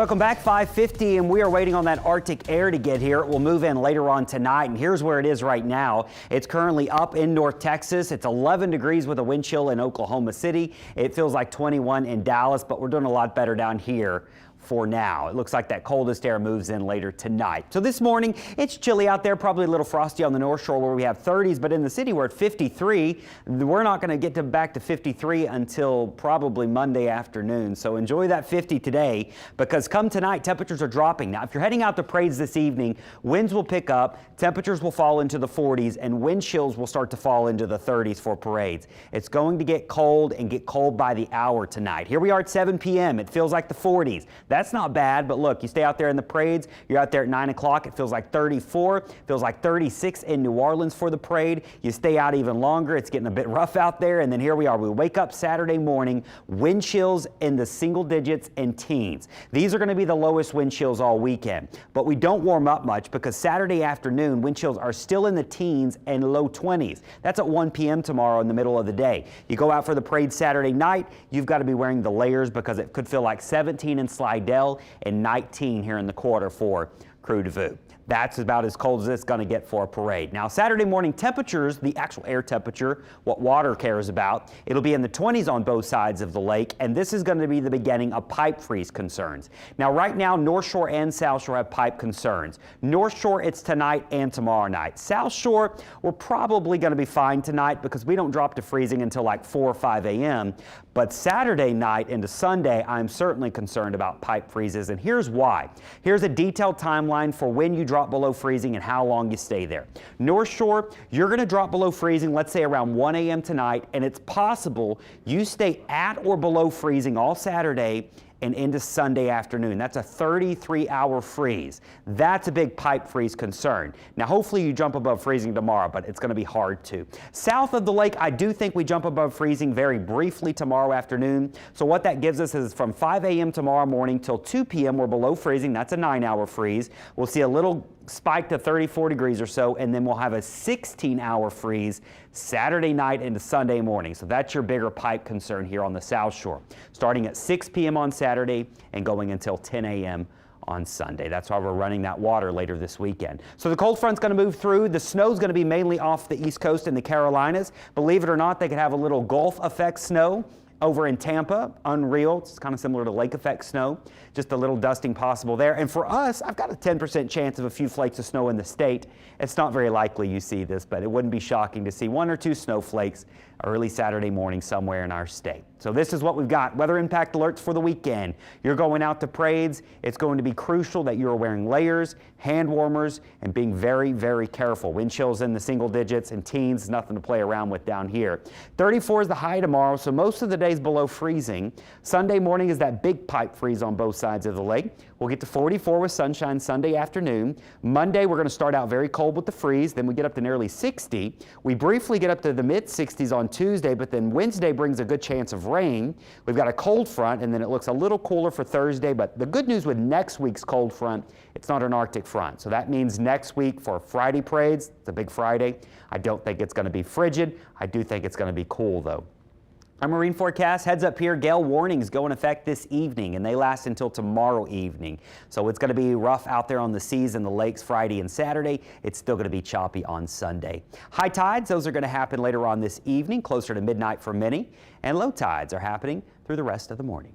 Welcome back, 5:50, and we are waiting on that Arctic air to get here. It will move in later on tonight, and here's where it is right now. It's currently up in North Texas. It's 11 degrees with a wind chill in Oklahoma City. It feels like 21 in Dallas, but we're doing a lot better down here for now. It looks like that coldest air moves in later tonight. So this morning, it's chilly out there, probably a little frosty on the North Shore where we have 30s, but in the city we're at 53. We're not going to get back to 53 until probably Monday afternoon. So enjoy that 50 today, because come tonight, temperatures are dropping. Now, if you're heading out to parades this evening, winds will pick up, temperatures will fall into the 40s, and wind chills will start to fall into the 30s for parades. It's going to get cold and get cold by the hour tonight. Here we are at 7 p.m. It feels like the 40s. That's not bad, but look, you stay out there in the parades, you're out there at 9 o'clock, it feels like 34, feels like 36 in New Orleans for the parade. You stay out even longer, it's getting a bit rough out there, and then here we are. We wake up Saturday morning, wind chills in the single digits and teens. These are going to be the lowest wind chills all weekend, but we don't warm up much because Saturday afternoon, wind chills are still in the teens and low 20s. That's at 1 p.m. tomorrow in the middle of the day. You go out for the parade Saturday night, you've got to be wearing the layers because it could feel like 17 in Slidell and 19 here in the quarter for Krewe du Vieux. That's about as cold as it's going to get for a parade. Now, Saturday morning temperatures, the actual air temperature, what water cares about, it'll be in the 20s on both sides of the lake, and this is going to be the beginning of pipe freeze concerns. Now, right now, North Shore and South Shore have pipe concerns. North Shore, it's tonight and tomorrow night. South Shore, we're probably going to be fine tonight because we don't drop to freezing until like 4 or 5 a.m. But Saturday night into Sunday, I'm certainly concerned about pipe freezes, and here's why. Here's a detailed timeline for when you drop below freezing and how long you stay there. North Shore, you're going to drop below freezing, let's say around 1 a.m. tonight, and it's possible you stay at or below freezing all Saturday and into Sunday afternoon. That's a 33-hour freeze. That's a big pipe freeze concern. Now, hopefully you jump above freezing tomorrow, but it's going to be hard to. South of the lake, I do think we jump above freezing very briefly tomorrow afternoon. So what that gives us is from 5 a.m. tomorrow morning till 2 p.m. we're below freezing. That's a 9-hour freeze. We'll see a little spike to 34 degrees or so, and then we'll have a 16-hour freeze Saturday night into Sunday morning. So that's your bigger pipe concern here on the South Shore, starting at 6 p.m. on Saturday and going until 10 a.m. on Sunday. That's why we're running that water later this weekend. So the cold front's going to move through. The snow's going to be mainly off the East Coast and the Carolinas. Believe it or not, they could have a little Gulf effect snow over in Tampa. Unreal. It's kind of similar to lake effect snow. Just a little dusting possible there. And for us, I've got a 10% chance of a few flakes of snow in the state. It's not very likely you see this, but it wouldn't be shocking to see 1 or 2 snowflakes early Saturday morning somewhere in our state. So this is what we've got. Weather impact alerts for the weekend. You're going out to parades. It's going to be crucial that you're wearing layers, hand warmers, and being very, very careful. Wind chills in the single digits and teens, nothing to play around with down here. 34 is the high tomorrow, so most of the day's below freezing. Sunday morning is that big pipe freeze on both sides of the lake. We'll get to 44 with sunshine Sunday afternoon. Monday, we're going to start out very cold with the freeze. Then we get up to nearly 60. We briefly get up to the mid-60s on Tuesday, but then Wednesday brings a good chance of rain. We've got a cold front, and then it looks a little cooler for Thursday. But the good news with next week's cold front, it's not an Arctic front. So that means next week for Friday parades, it's a big Friday, I don't think it's going to be frigid. I do think it's going to be cool, though. Our marine forecast, heads up here, gale warnings go in effect this evening, and they last until tomorrow evening. So it's going to be rough out there on the seas and the lakes Friday and Saturday. It's still going to be choppy on Sunday. High tides, those are going to happen later on this evening, closer to midnight for many, and low tides are happening through the rest of the morning.